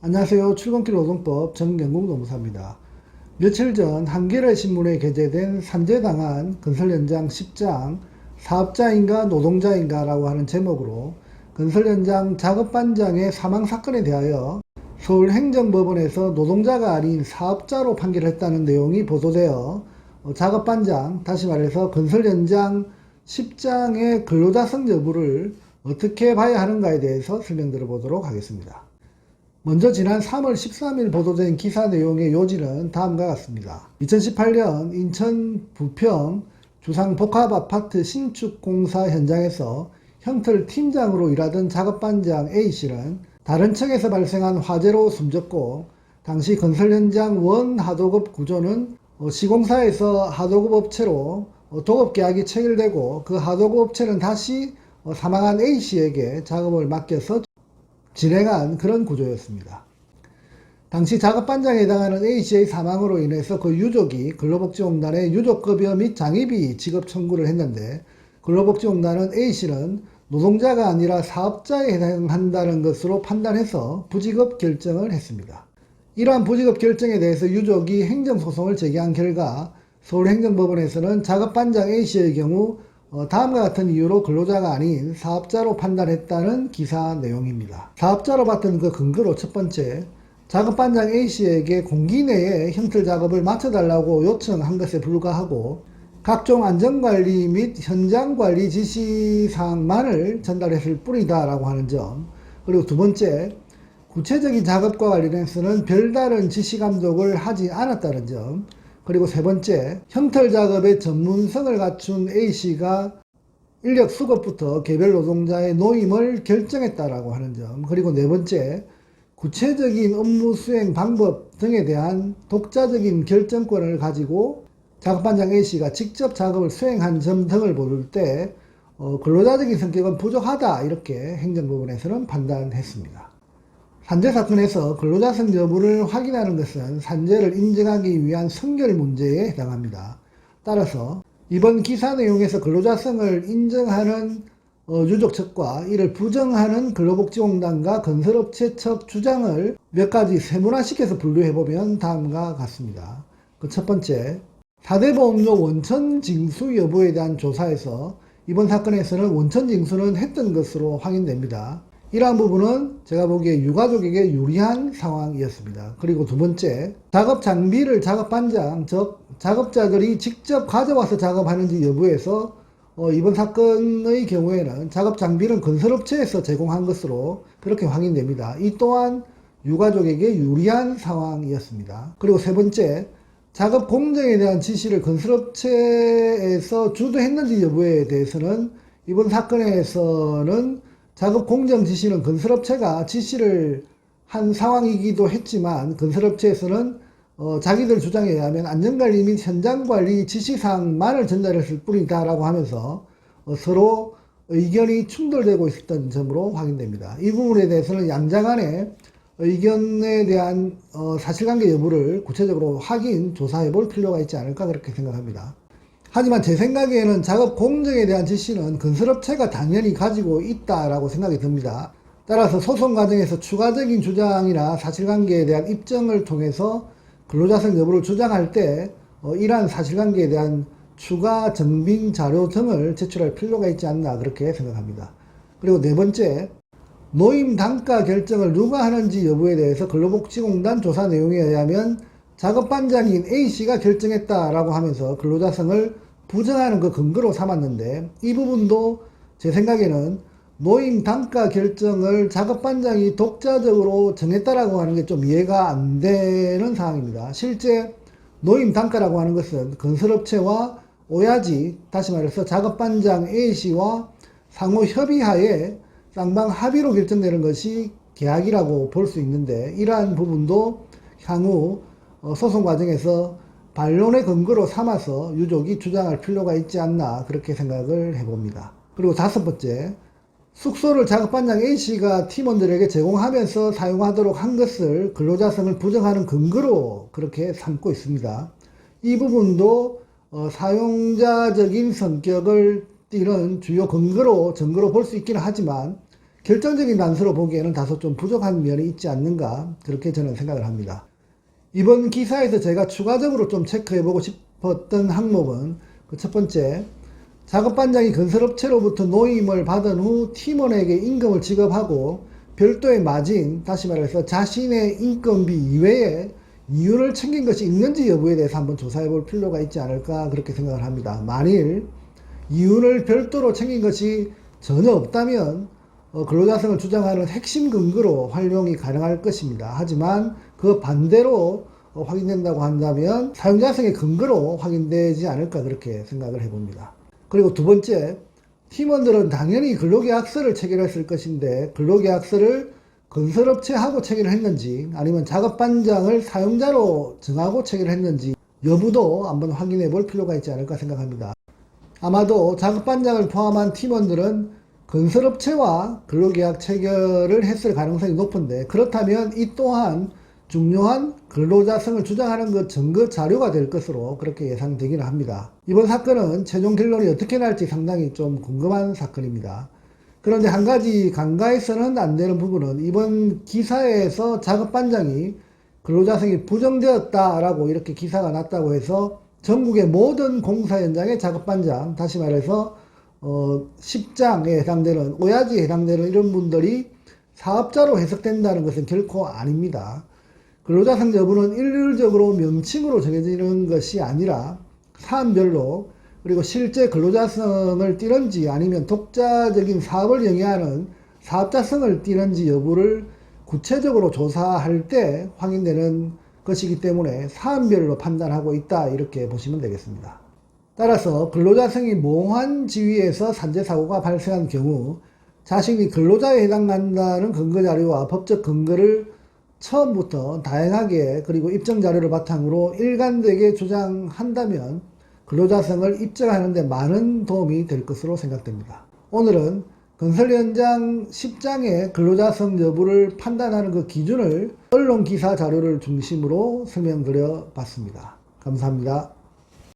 안녕하세요. 출근길 노동법 정경국 노무사입니다. 며칠 전 한겨레 신문에 게재된 산재당한 건설 현장 10장 사업자인가 노동자인가 라고 하는 제목으로 건설 현장 작업반장의 사망 사건에 대하여 서울행정법원에서 노동자가 아닌 사업자로 판결했다는 내용이 보도되어 작업반장, 다시 말해서 건설 현장 10장의 근로자성 여부를 어떻게 봐야 하는가에 대해서 설명드려 보도록 하겠습니다. 먼저 지난 3월 13일 보도된 기사 내용의 요지는 다음과 같습니다. 2018년 인천 부평 주상복합아파트 신축공사 현장에서 형틀 팀장으로 일하던 작업반장 A씨는 다른 층에서 발생한 화재로 숨졌고, 당시 건설 현장 원 하도급 구조는 시공사에서 하도급 업체로 도급 계약이 체결되고, 그 하도급 업체는 다시 사망한 A씨에게 작업을 맡겨서 진행한 그런 구조였습니다. 당시 작업반장에 해당하는 A씨의 사망으로 인해서 그 유족이 근로복지공단에 유족급여 및 장의비 지급 청구를 했는데, 근로복지공단은 A씨는 노동자가 아니라 사업자에 해당한다는 것으로 판단해서 부지급 결정을 했습니다. 이러한 부지급 결정에 대해서 유족이 행정소송을 제기한 결과 서울행정법원에서는 작업반장 A씨의 경우 다음과 같은 이유로 근로자가 아닌 사업자로 판단했다는 기사 내용입니다. 사업자로 봤던 그 근거로 첫 번째, 작업반장 A씨에게 공기 내에 형틀 작업을 마쳐달라고 요청한 것에 불과하고 각종 안전관리 및 현장관리 지시사항만을 전달했을 뿐이다 라고 하는 점, 그리고 두 번째, 구체적인 작업과 관련해서는 별다른 지시감독을 하지 않았다는 점, 그리고 세 번째, 형틀 작업의 전문성을 갖춘 A씨가 인력 수급부터 개별 노동자의 노임을 결정했다라고 하는 점, 그리고 네 번째, 구체적인 업무 수행 방법 등에 대한 독자적인 결정권을 가지고 작업반장 A씨가 직접 작업을 수행한 점 등을 볼 때 근로자적인 성격은 부족하다, 이렇게 행정법원에서는 판단했습니다. 산재 사건에서 근로자성 여부를 확인하는 것은 산재를 인정하기 위한 선결 문제에 해당합니다. 따라서 이번 기사 내용에서 근로자성을 인정하는 유족 측과 이를 부정하는 근로복지공단과 건설업체 측 주장을 몇 가지 세분화시켜서 분류해보면 다음과 같습니다. 그 첫 번째, 사대보험료 원천 징수 여부에 대한 조사에서 이번 사건에서는 원천 징수는 했던 것으로 확인됩니다. 이러한 부분은 제가 보기에 유가족에게 유리한 상황이었습니다. 그리고 두 번째, 작업 장비를 작업반장, 즉 작업자들이 직접 가져와서 작업하는지 여부에서 이번 사건의 경우에는 작업 장비는 건설업체에서 제공한 것으로 그렇게 확인됩니다. 이 또한 유가족에게 유리한 상황이었습니다. 그리고 세 번째, 작업 공정에 대한 지시를 건설업체에서 주도했는지 여부에 대해서는 이번 사건에서는 작업 공정 지시는 건설업체가 지시를 한 상황이기도 했지만, 건설업체에서는 자기들 주장에 의하면 안전관리 및 현장관리 지시사항만을 전달했을 뿐이다 라고 하면서 서로 의견이 충돌되고 있었던 점으로 확인됩니다. 이 부분에 대해서는 양자 간의 의견에 대한 사실관계 여부를 구체적으로 확인, 조사해 볼 필요가 있지 않을까, 그렇게 생각합니다. 하지만 제 생각에는 작업 공정에 대한 지시는 건설업체가 당연히 가지고 있다라고 생각이 듭니다. 따라서 소송 과정에서 추가적인 주장이나 사실관계에 대한 입증을 통해서 근로자성 여부를 주장할 때 이러한 사실관계에 대한 추가 증빙 자료 등을 제출할 필요가 있지 않나, 그렇게 생각합니다. 그리고 네 번째, 노임 단가 결정을 누가 하는지 여부에 대해서 근로복지공단 조사 내용에 의하면 작업반장인 A씨가 결정했다라고 하면서 근로자성을 부정하는 그 근거로 삼았는데, 이 부분도 제 생각에는 노임 단가 결정을 작업반장이 독자적으로 정했다라고 하는 게 좀 이해가 안 되는 상황입니다. 실제 노임 단가라고 하는 것은 건설업체와 오야지, 다시 말해서 작업반장 A씨와 상호 협의하에 쌍방 합의로 결정되는 것이 계약이라고 볼 수 있는데, 이러한 부분도 향후 소송 과정에서 반론의 근거로 삼아서 유족이 주장할 필요가 있지 않나, 그렇게 생각을 해봅니다. 그리고 다섯 번째, 숙소를 작업반장 A씨가 팀원들에게 제공하면서 사용하도록 한 것을 근로자성을 부정하는 근거로 그렇게 삼고 있습니다. 이 부분도 사용자적인 성격을 띠는 주요 증거로 볼 수 있기는 하지만, 결정적인 단서로 보기에는 다소 좀 부족한 면이 있지 않는가, 그렇게 저는 생각을 합니다. 이번 기사에서 제가 추가적으로 좀 체크해보고 싶었던 항목은 그 첫 번째, 작업반장이 건설업체로부터 노임을 받은 후 팀원에게 임금을 지급하고 별도의 마진, 다시 말해서 자신의 인건비 이외에 이윤을 챙긴 것이 있는지 여부에 대해서 한번 조사해 볼 필요가 있지 않을까, 그렇게 생각을 합니다. 만일 이윤을 별도로 챙긴 것이 전혀 없다면 근로자성을 주장하는 핵심 근거로 활용이 가능할 것입니다. 하지만 그 반대로 확인된다고 한다면 사용자성의 근거로 확인되지 않을까, 그렇게 생각을 해봅니다. 그리고 두 번째, 팀원들은 당연히 근로계약서를 체결했을 것인데 근로계약서를 건설업체하고 체결을 했는지 아니면 작업반장을 사용자로 정하고 체결을 했는지 여부도 한번 확인해 볼 필요가 있지 않을까 생각합니다. 아마도 작업반장을 포함한 팀원들은 건설업체와 근로계약 체결을 했을 가능성이 높은데, 그렇다면 이 또한 중요한 근로자성을 주장하는 그 증거 자료가 될 것으로 그렇게 예상되기는 합니다. 이번 사건은 최종 결론이 어떻게 날지 상당히 좀 궁금한 사건입니다. 그런데 한 가지 간과해서는 안 되는 부분은 이번 기사에서 작업반장이 근로자성이 부정되었다라고 이렇게 기사가 났다고 해서 전국의 모든 공사 현장의 작업반장, 다시 말해서 10장에 해당되는, 오야지에 해당되는 이런 분들이 사업자로 해석된다는 것은 결코 아닙니다. 근로자성 여부는 일률적으로 명칭으로 정해지는 것이 아니라 사안별로, 그리고 실제 근로자성을 띠는지 아니면 독자적인 사업을 영위하는 사업자성을 띠는지 여부를 구체적으로 조사할 때 확인되는 것이기 때문에 사안별로 판단하고 있다, 이렇게 보시면 되겠습니다. 따라서 근로자성이 몽환 지위에서 산재사고가 발생한 경우 자신이 근로자에 해당한다는 근거자료와 법적 근거를 처음부터 다양하게 그리고 입증자료를 바탕으로 일관되게 주장한다면 근로자성을 입증하는 데 많은 도움이 될 것으로 생각됩니다. 오늘은 건설 현장 10장의 근로자성 여부를 판단하는 그 기준을 언론 기사 자료를 중심으로 설명드려 봤습니다. 감사합니다.